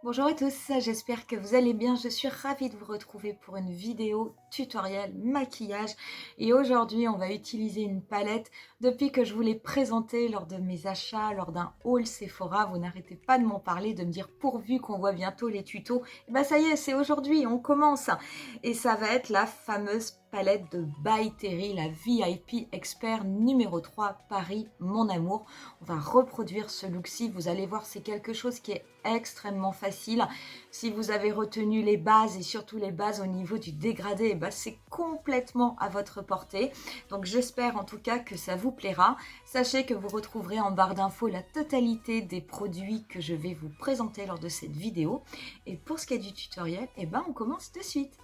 Bonjour à tous, j'espère que vous allez bien. Je suis ravie de vous retrouver pour une vidéo tutoriel maquillage et aujourd'hui on va utiliser une palette. Depuis que je vous l'ai présentée lors de mes achats, lors d'un haul Sephora, vous n'arrêtez pas de m'en parler, de me dire pourvu qu'on voit bientôt les tutos. Et ben ça y est, c'est aujourd'hui, on commence et ça va être la fameuse palette de By Terry, la VIP Expert numéro 3 Paris Mon Amour. On va reproduire ce look-ci, vous allez voir, c'est quelque chose qui est extrêmement facile. Si vous avez retenu les bases et surtout les bases au niveau du dégradé, ben c'est complètement à votre portée. Donc j'espère en tout cas que ça vous plaira. Sachez que vous retrouverez en barre d'infos la totalité des produits que je vais vous présenter lors de cette vidéo. Et pour ce qui est du tutoriel, on commence de suite.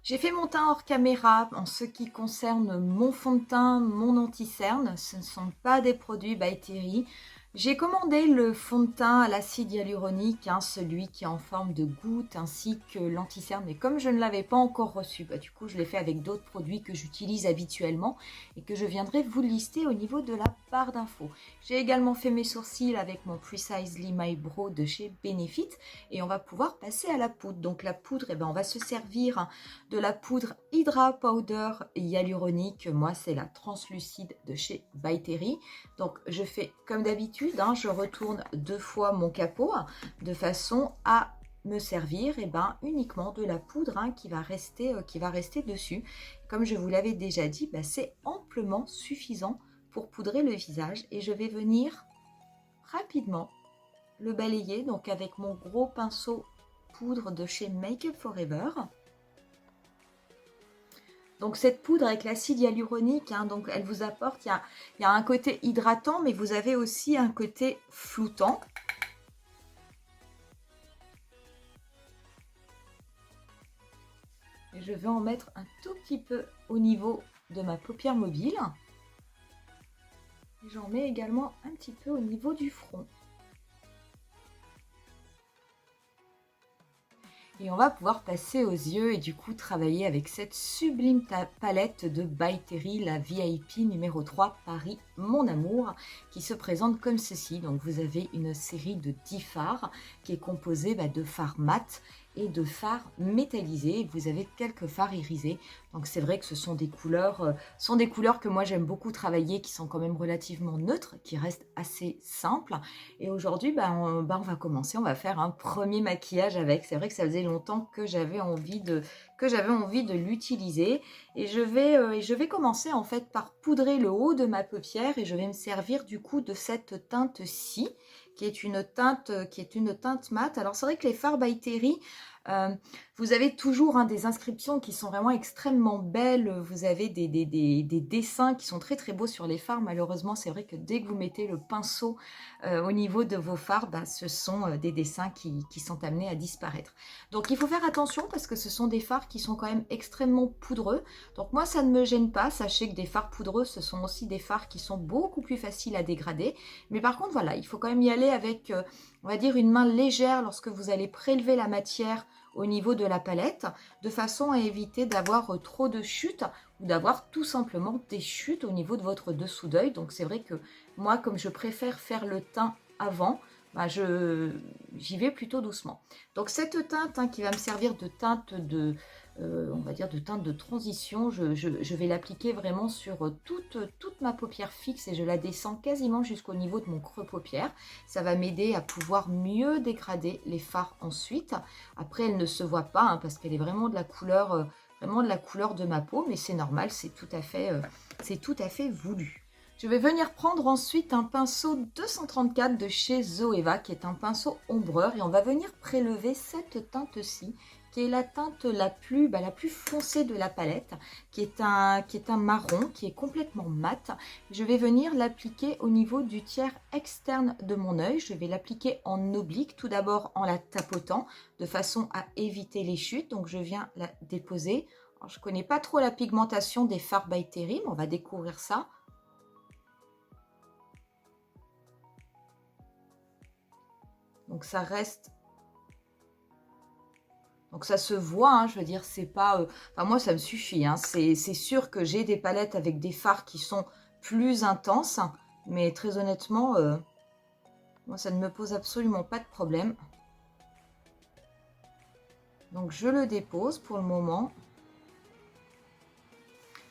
J'ai fait mon teint hors caméra en ce qui concerne mon fond de teint, mon anti-cerne. Ce ne sont pas des produits By Terry. J'ai commandé le fond de teint à l'acide hyaluronique, celui qui est en forme de goutte, ainsi que l'anti-cerne. Mais comme je ne l'avais pas encore reçu, du coup je l'ai fait avec d'autres produits que j'utilise habituellement et que je viendrai vous lister au niveau de la barre d'infos. J'ai également fait mes sourcils avec mon Precisely My Brow de chez Benefit et on va pouvoir passer à la poudre. Donc la poudre, on va se servir de la poudre Hydra Powder hyaluronique. Moi, c'est la translucide de chez By Terry. Donc, je fais comme d'habitude, je retourne 2 fois mon capot de façon à me servir uniquement de la poudre qui va rester dessus. Comme je vous l'avais déjà dit, c'est amplement suffisant pour poudrer le visage et je vais venir rapidement le balayer donc avec mon gros pinceau poudre de chez Make Up Forever. Donc cette poudre avec l'acide hyaluronique, donc elle vous apporte, il y a un côté hydratant, mais vous avez aussi un côté floutant. Et je vais en mettre un tout petit peu au niveau de ma paupière mobile. Et j'en mets également un petit peu au niveau du front. Et on va pouvoir passer aux yeux et du coup travailler avec cette sublime palette de By Terry, la VIP numéro 3 Paris Mon Amour, qui se présente comme ceci. Donc vous avez une série de 10 fards qui est composée de fards mat et de fards métallisés. Vous avez quelques fards irisés. Donc c'est vrai que ce sont des couleurs que moi j'aime beaucoup travailler, qui sont quand même relativement neutres, qui restent assez simples. Et aujourd'hui, on va commencer, on va faire un premier maquillage avec. C'est vrai que ça faisait longtemps que j'avais envie de l'utiliser. Et je vais commencer en fait par poudrer le haut de ma paupière et je vais me servir du coup de cette teinte-ci, qui est une teinte mate. Alors c'est vrai que les fards By Terry, vous avez toujours des inscriptions qui sont vraiment extrêmement belles. Vous avez des dessins qui sont très très beaux sur les fards. Malheureusement, c'est vrai que dès que vous mettez le pinceau au niveau de vos fards, ce sont des dessins qui sont amenés à disparaître. Donc il faut faire attention parce que ce sont des fards qui sont quand même extrêmement poudreux. Donc moi, ça ne me gêne pas. Sachez que des fards poudreux, ce sont aussi des fards qui sont beaucoup plus faciles à dégrader. Mais par contre, voilà, il faut quand même y aller avec, on va dire, une main légère lorsque vous allez prélever la matière au niveau de la palette, de façon à éviter d'avoir trop de chutes ou d'avoir tout simplement des chutes au niveau de votre dessous d'œil. Donc c'est vrai que moi, comme je préfère faire le teint avant, j'y vais plutôt doucement. Donc cette teinte qui va me servir de teinte on va dire de teinte de transition, je vais l'appliquer vraiment sur toute ma paupière fixe et je la descends quasiment jusqu'au niveau de mon creux paupière. Ça va m'aider à pouvoir mieux dégrader les fards ensuite. Après, elle ne se voit pas parce qu'elle est vraiment de la couleur de ma peau, mais c'est normal, c'est tout à fait voulu. Je vais venir prendre ensuite un pinceau 234 de chez Zoeva, qui est un pinceau ombreur, et on va venir prélever cette teinte-ci, qui est la teinte la plus foncée de la palette, qui est un marron, qui est complètement mat. Je vais venir l'appliquer au niveau du tiers externe de mon œil. Je vais l'appliquer en oblique, tout d'abord en la tapotant, de façon à éviter les chutes. Donc je viens la déposer. Alors, je ne connais pas trop la pigmentation des fards By Terry, mais on va découvrir ça. Donc ça reste, donc ça se voit, je veux dire, c'est pas, moi ça me suffit, c'est sûr que j'ai des palettes avec des fards qui sont plus intenses, mais très honnêtement, moi ça ne me pose absolument pas de problème. Donc je le dépose pour le moment.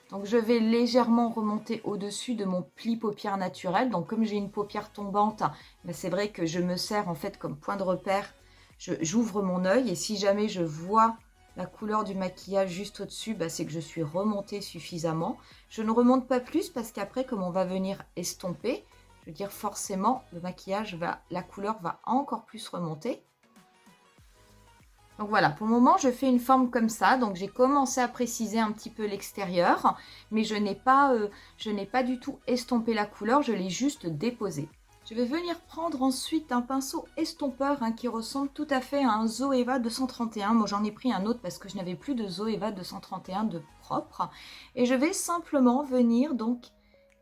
Donc je vais légèrement remonter au-dessus de mon pli paupière naturel. Donc comme j'ai une paupière tombante, ben c'est vrai que je me sers en fait comme point de repère. J'ouvre mon œil et si jamais je vois la couleur du maquillage juste au-dessus, ben c'est que je suis remontée suffisamment. Je ne remonte pas plus parce qu'après, comme on va venir estomper, je veux dire forcément le maquillage la couleur va encore plus remonter. Donc voilà, pour le moment, je fais une forme comme ça. Donc j'ai commencé à préciser un petit peu l'extérieur, mais je n'ai pas du tout estompé la couleur, je l'ai juste déposée. Je vais venir prendre ensuite un pinceau estompeur qui ressemble tout à fait à un Zoeva 231. Moi, j'en ai pris un autre parce que je n'avais plus de Zoeva 231 de propre. Et je vais simplement venir donc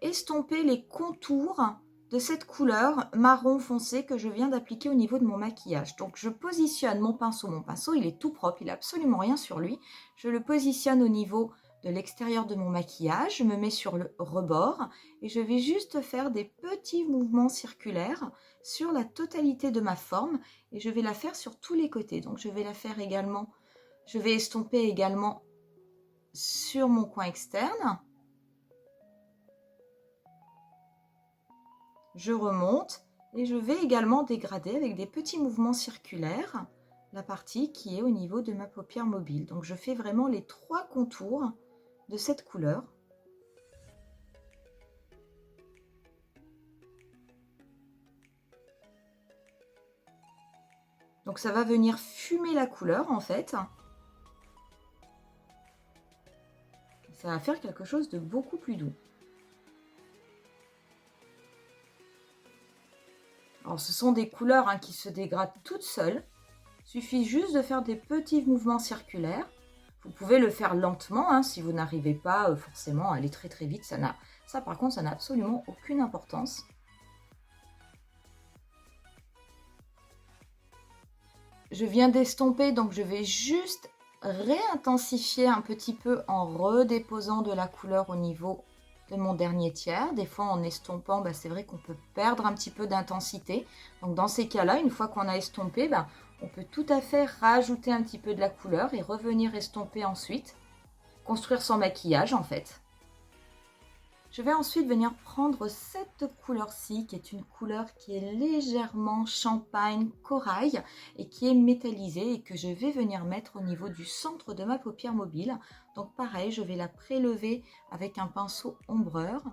estomper les contours de cette couleur marron foncé que je viens d'appliquer au niveau de mon maquillage. Donc je positionne mon pinceau il est tout propre, il n'a absolument rien sur lui. Je le positionne au niveau de l'extérieur de mon maquillage, je me mets sur le rebord et je vais juste faire des petits mouvements circulaires sur la totalité de ma forme et je vais la faire sur tous les côtés. Donc je vais la faire également, je vais estomper également sur mon coin externe. Je remonte et je vais également dégrader avec des petits mouvements circulaires la partie qui est au niveau de ma paupière mobile. Donc je fais vraiment les 3 contours de cette couleur. Donc ça va venir fumer la couleur en fait. Ça va faire quelque chose de beaucoup plus doux. Alors ce sont des couleurs qui se dégradent toutes seules. Il suffit juste de faire des petits mouvements circulaires. Vous pouvez le faire lentement si vous n'arrivez pas forcément à aller très très vite. Ça par contre, ça n'a absolument aucune importance. Je viens d'estomper, donc je vais juste réintensifier un petit peu en redéposant de la couleur au niveau de mon dernier tiers. Des fois, en estompant, c'est vrai qu'on peut perdre un petit peu d'intensité. Donc dans ces cas-là, une fois qu'on a estompé, on peut tout à fait rajouter un petit peu de la couleur et revenir estomper ensuite. Construire son maquillage en fait. Je vais ensuite venir prendre cette couleur-ci, qui est une couleur qui est légèrement champagne corail et qui est métallisée et que je vais venir mettre au niveau du centre de ma paupière mobile. Donc pareil, je vais la prélever avec un pinceau ombreur.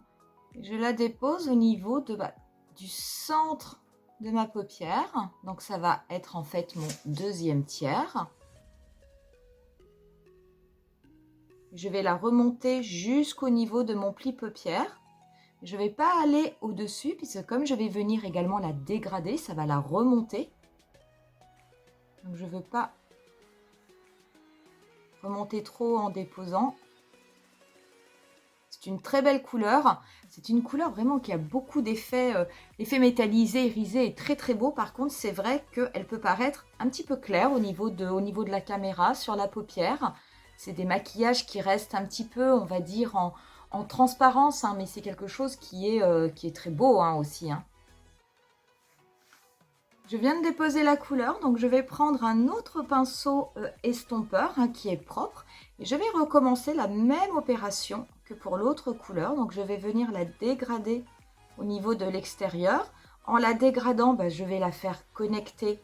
Je la dépose au niveau du centre de ma paupière. Donc ça va être en fait mon deuxième tiers. Je vais la remonter jusqu'au niveau de mon pli paupière. Je ne vais pas aller au-dessus puisque comme je vais venir également la dégrader, ça va la remonter. Donc je ne veux pas remonter trop en déposant. C'est une très belle couleur. C'est une couleur vraiment qui a beaucoup d'effets. L'effet métallisé, irisé est très très beau. Par contre, c'est vrai qu'elle peut paraître un petit peu claire au niveau de la caméra sur la paupière. C'est des maquillages qui restent un petit peu, on va dire, en transparence, mais c'est quelque chose qui est très beau aussi. Je viens de déposer la couleur, donc je vais prendre un autre pinceau estompeur qui est propre. Et je vais recommencer la même opération que pour l'autre couleur. Donc je vais venir la dégrader au niveau de l'extérieur. En la dégradant, je vais la faire connecter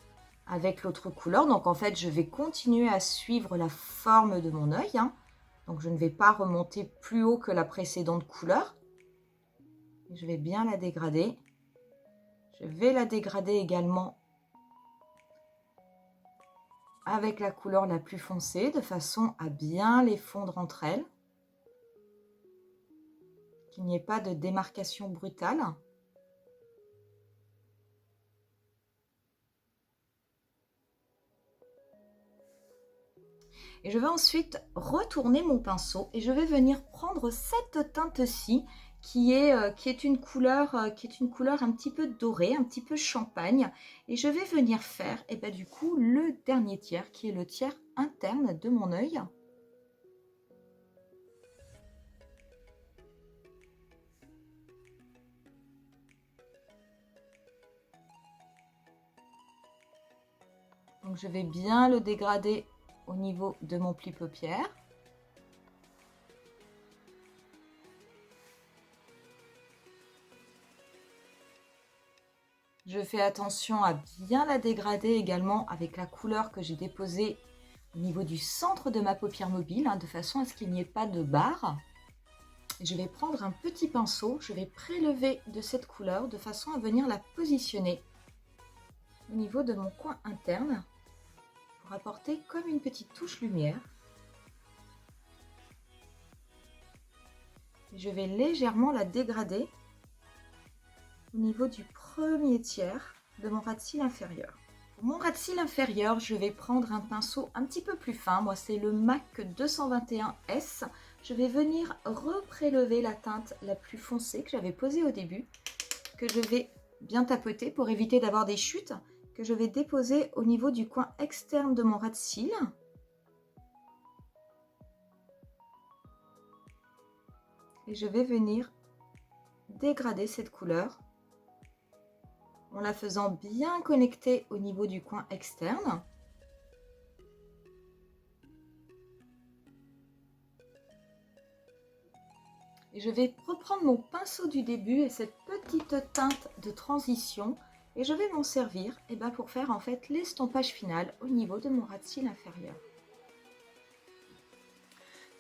avec l'autre couleur. Donc en fait, je vais continuer à suivre la forme de mon œil. Donc je ne vais pas remonter plus haut que la précédente couleur. Je vais bien la dégrader. Je vais la dégrader également avec la couleur la plus foncée de façon à bien les fondre entre elles. Qu'il n'y ait pas de démarcation brutale. Et je vais ensuite retourner mon pinceau et je vais venir prendre cette teinte-ci qui est une couleur un petit peu dorée, un petit peu champagne. Et je vais venir faire du coup le dernier tiers qui est le tiers interne de mon œil. Donc je vais bien le dégrader au au niveau de mon pli paupière. Je fais attention à bien la dégrader également avec la couleur que j'ai déposée au niveau du centre de ma paupière mobile, de façon à ce qu'il n'y ait pas de barre. Je vais prendre un petit pinceau, je vais prélever de cette couleur de façon à venir la positionner au niveau de mon coin interne pour apporter comme une petite touche lumière. Je vais légèrement la dégrader au niveau du premier tiers de mon ras de cils inférieur. Pour mon ras de cils inférieur, je vais prendre un pinceau un petit peu plus fin. Moi, c'est le MAC 221S. Je vais venir reprélever la teinte la plus foncée que j'avais posée au début, que je vais bien tapoter pour éviter d'avoir des chutes, que je vais déposer au niveau du coin externe de mon ras de cils. Et je vais venir dégrader cette couleur en la faisant bien connecter au niveau du coin externe. Et je vais reprendre mon pinceau du début et cette petite teinte de transition et je vais m'en servir pour faire en fait l'estompage final au niveau de mon ras de cils inférieur.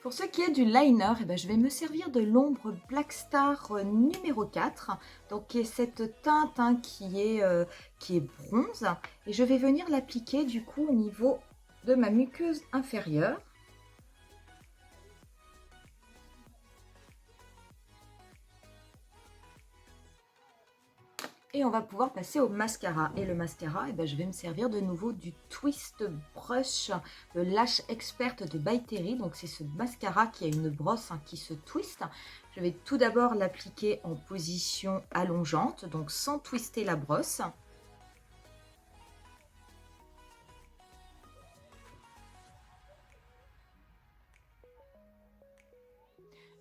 Pour ce qui est du liner, je vais me servir de l'ombre Black Star numéro 4, donc qui est cette teinte qui est bronze, et je vais venir l'appliquer du coup au niveau de ma muqueuse inférieure. Et on va pouvoir passer au mascara. Et le mascara, je vais me servir de nouveau du Twist Brush Lash Expert de By Terry. Donc c'est ce mascara qui a une brosse qui se twiste. Je vais tout d'abord l'appliquer en position allongeante, donc sans twister la brosse.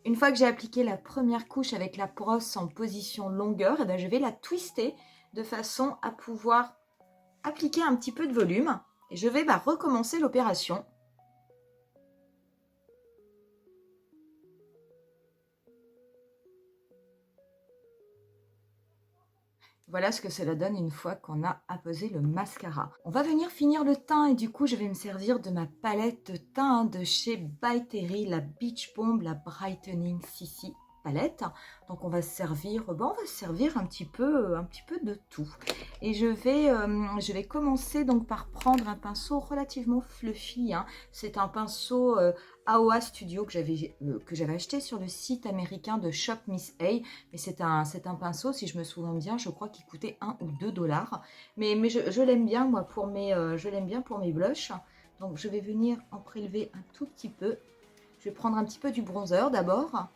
Une fois que j'ai appliqué la première couche avec la brosse en position longueur, je vais la twister de façon à pouvoir appliquer un petit peu de volume. Et je vais recommencer l'opération. Voilà ce que cela donne une fois qu'on a apposé le mascara. On va venir finir le teint et du coup je vais me servir de ma palette de teint de chez By Terry, la Beach Bomb, la Brightening CC palette. Donc on va se servir, un petit peu de tout. Et je vais commencer donc par prendre un pinceau relativement fluffy. C'est un pinceau AOA Studio que j'avais acheté sur le site américain de Shop Miss A. Mais c'est un pinceau, si je me souviens bien, je crois qu'il coûtait 1 ou 2 $. Mais je l'aime bien, moi, pour mes blushs. Donc je vais venir en prélever un tout petit peu. Je vais prendre un petit peu du bronzer d'abord.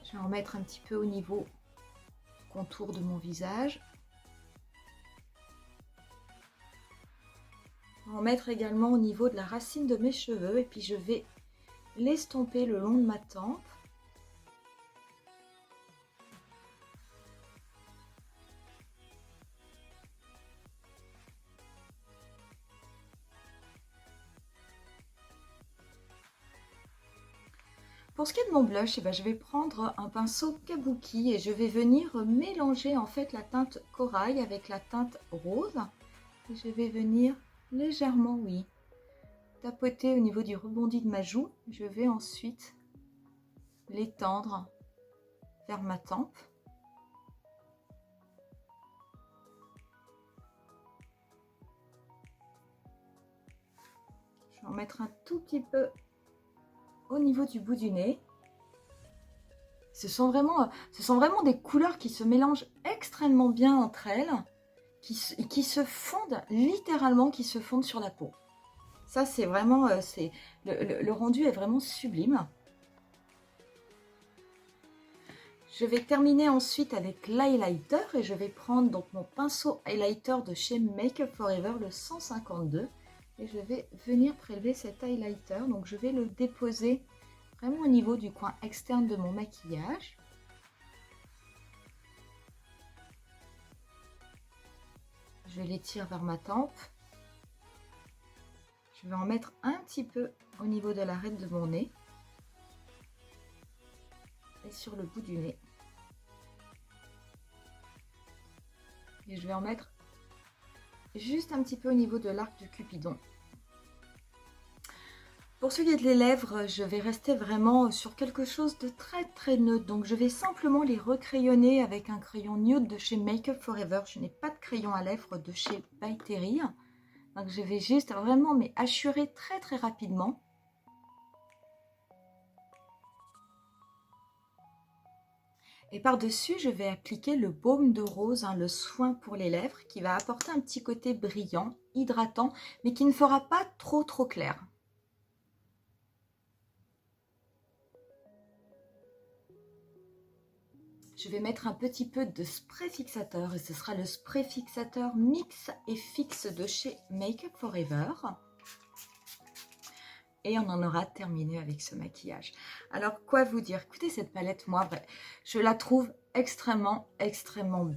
Je vais en mettre un petit peu au niveau contour de mon visage. Je vais en mettre également au niveau de la racine de mes cheveux et puis je vais l'estomper le long de ma tempe. Pour ce qui est de mon blush, je vais prendre un pinceau kabuki et je vais venir mélanger en fait la teinte corail avec la teinte rose. Et je vais venir légèrement, tapoter au niveau du rebondi de ma joue. Je vais ensuite l'étendre vers ma tempe. Je vais en mettre un tout petit peu au niveau du bout du nez. Ce sont vraiment des couleurs qui se mélangent extrêmement bien entre elles, qui se fondent littéralement, qui se fondent sur la peau. Ça, c'est vraiment, le rendu est vraiment sublime. Je vais terminer ensuite avec l'highlighter et je vais prendre donc mon pinceau highlighter de chez Makeup Forever, le 152. Et je vais venir prélever cet highlighter. Donc je vais le déposer vraiment au niveau du coin externe de mon maquillage. Je l'étire vers ma tempe. Je vais en mettre un petit peu au niveau de l'arête de mon nez. Et sur le bout du nez. Et je vais en mettre juste un petit peu au niveau de l'arc de Cupidon. Pour ce qui est des lèvres, je vais rester vraiment sur quelque chose de très neutre. Donc je vais simplement les recrayonner avec un crayon nude de chez Make Up For Ever. Je n'ai pas de crayon à lèvres de chez By Terry. Donc je vais juste vraiment hachurer très rapidement. Et par-dessus, je vais appliquer le baume de rose, le soin pour les lèvres, qui va apporter un petit côté brillant, hydratant, mais qui ne fera pas trop clair. Je vais mettre un petit peu de spray fixateur, et ce sera le spray fixateur Mix et Fixe de chez Make Up For Ever. Et on en aura terminé avec ce maquillage. Alors, quoi vous dire? Écoutez, cette palette, moi, je la trouve extrêmement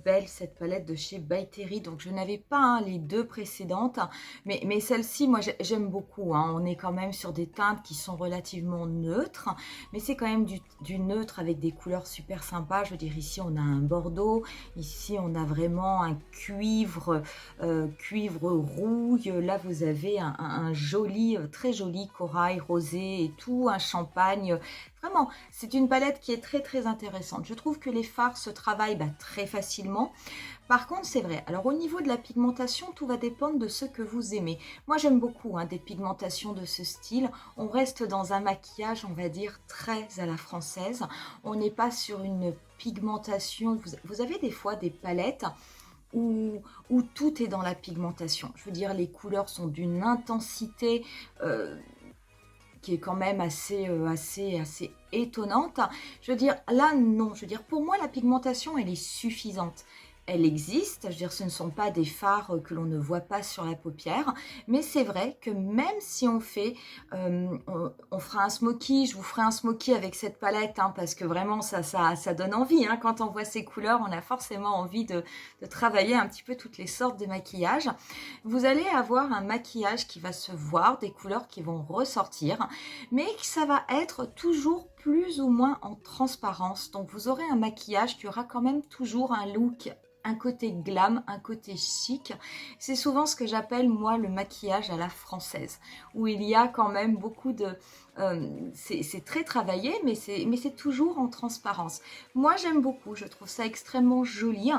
belle, cette palette de chez By Terry. Donc, je n'avais pas les deux précédentes, mais celle-ci, moi, j'aime beaucoup. On est quand même sur des teintes qui sont relativement neutres, mais c'est quand même du neutre avec des couleurs super sympas. Je veux dire, ici, on a un bordeaux. Ici, on a vraiment un cuivre, cuivre rouille. Là, vous avez un joli, très joli corail rosé et tout, un champagne. Vraiment, c'est une palette qui est très intéressante. Je trouve que les fards se travaillent très facilement. Par contre, c'est vrai. Alors, au niveau de la pigmentation, tout va dépendre de ce que vous aimez. Moi, j'aime beaucoup des pigmentations de ce style. On reste dans un maquillage, on va dire, très à la française. On n'est pas sur une pigmentation. Vous avez des fois des palettes où tout est dans la pigmentation. Je veux dire, les couleurs sont d'une intensité qui est quand même assez étonnante. Je veux dire, là, non. Je veux dire, pour moi, la pigmentation, elle est suffisante. Elle existe, je veux dire, ce ne sont pas des fards que l'on ne voit pas sur la paupière, mais c'est vrai que même si on fait, on fera un smoky, je vous ferai un smoky avec cette palette, parce que vraiment ça donne envie, quand on voit ces couleurs, on a forcément envie de travailler un petit peu toutes les sortes de maquillage. Vous allez avoir un maquillage qui va se voir, des couleurs qui vont ressortir, mais ça va être toujours plus ou moins en transparence, donc vous aurez un maquillage qui aura quand même toujours un look, un côté glam, un côté chic. C'est souvent ce que j'appelle moi le maquillage à la française, où il y a quand même beaucoup de... c'est très travaillé, mais c'est toujours en transparence. Moi j'aime beaucoup, je trouve ça extrêmement joli.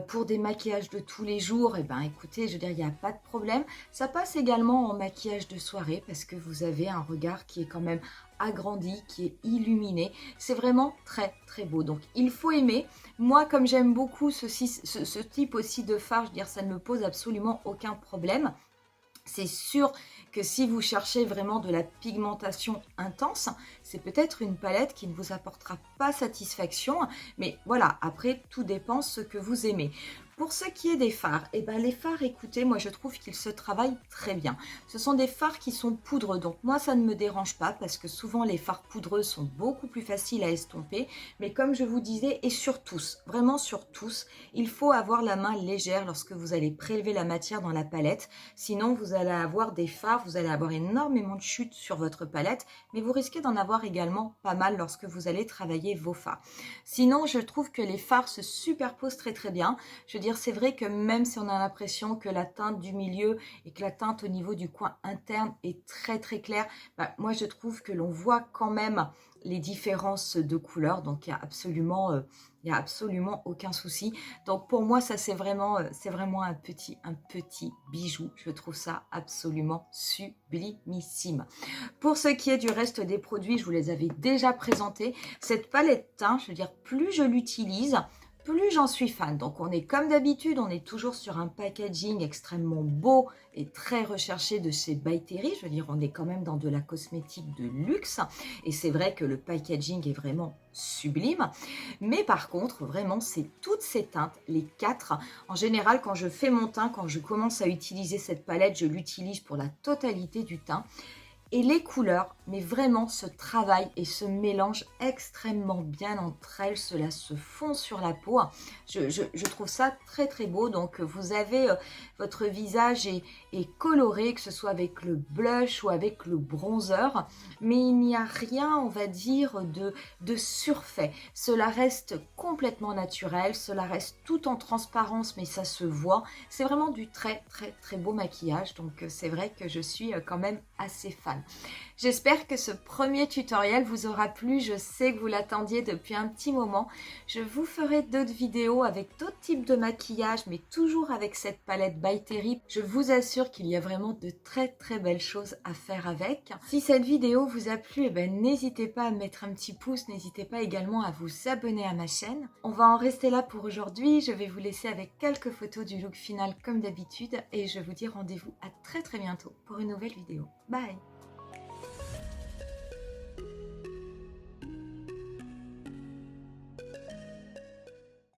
Pour des maquillages de tous les jours, écoutez, je veux dire, il n'y a pas de problème. Ça passe également en maquillage de soirée, parce que vous avez un regard qui est quand même agrandi, qui est illuminé. C'est vraiment très beau. Donc il faut aimer. Moi, comme j'aime beaucoup ce type aussi de fard, je veux dire, ça ne me pose absolument aucun problème. C'est sûr que si vous cherchez vraiment de la pigmentation intense, c'est peut-être une palette qui ne vous apportera pas satisfaction. Mais voilà, après, tout dépend ce que vous aimez. Pour ce qui est des fards, les fards, écoutez, moi je trouve qu'ils se travaillent très bien. Ce sont des fards qui sont poudreux, donc moi ça ne me dérange pas parce que souvent les fards poudreux sont beaucoup plus faciles à estomper. Mais comme je vous disais, et sur tous, vraiment sur tous, il faut avoir la main légère lorsque vous allez prélever la matière dans la palette. Sinon vous allez avoir des fards, vous allez avoir énormément de chutes sur votre palette, mais vous risquez d'en avoir également pas mal lorsque vous allez travailler vos fards. Sinon, je trouve que les fards se superposent très bien. Je veux dire, c'est vrai que même si on a l'impression que la teinte du milieu et que la teinte au niveau du coin interne est très claire, moi je trouve que l'on voit quand même les différences de couleurs, donc il y a absolument aucun souci. Donc pour moi, ça c'est vraiment un petit bijou. Je trouve ça absolument sublimissime. Pour ce qui est du reste des produits, je vous les avais déjà présentés. Cette palette teint, je veux dire, plus je l'utilise, plus j'en suis fan. Donc on est comme d'habitude, on est toujours sur un packaging extrêmement beau et très recherché de chez By Terry. Je veux dire, on est quand même dans de la cosmétique de luxe. Et c'est vrai que le packaging est vraiment sublime. Mais par contre, vraiment, c'est toutes ces teintes, les 4. En général, quand je fais mon teint, quand je commence à utiliser cette palette, je l'utilise pour la totalité du teint. Et les couleurs, mais vraiment se travaillent et se mélangent extrêmement bien entre elles. Cela se fond sur la peau. Je trouve ça très très beau. Donc vous avez votre visage est coloré, que ce soit avec le blush ou avec le bronzer. Mais il n'y a rien, on va dire, de surfait. Cela reste complètement naturel. Cela reste tout en transparence, mais ça se voit. C'est vraiment du très très très beau maquillage. Donc c'est vrai que je suis quand même assez fan. J'espère que ce premier tutoriel vous aura plu. Je sais que vous l'attendiez depuis un petit moment. Je vous ferai d'autres vidéos avec d'autres types de maquillage, mais toujours avec cette palette By Terry. Je vous assure qu'il y a vraiment de très très belles choses à faire avec. Si cette vidéo vous a plu, n'hésitez pas à mettre un petit pouce. N'hésitez pas également à vous abonner à ma chaîne. On va en rester là pour aujourd'hui. Je vais vous laisser avec quelques photos du look final comme d'habitude. Et je vous dis rendez-vous à très très bientôt pour une nouvelle vidéo. Bye!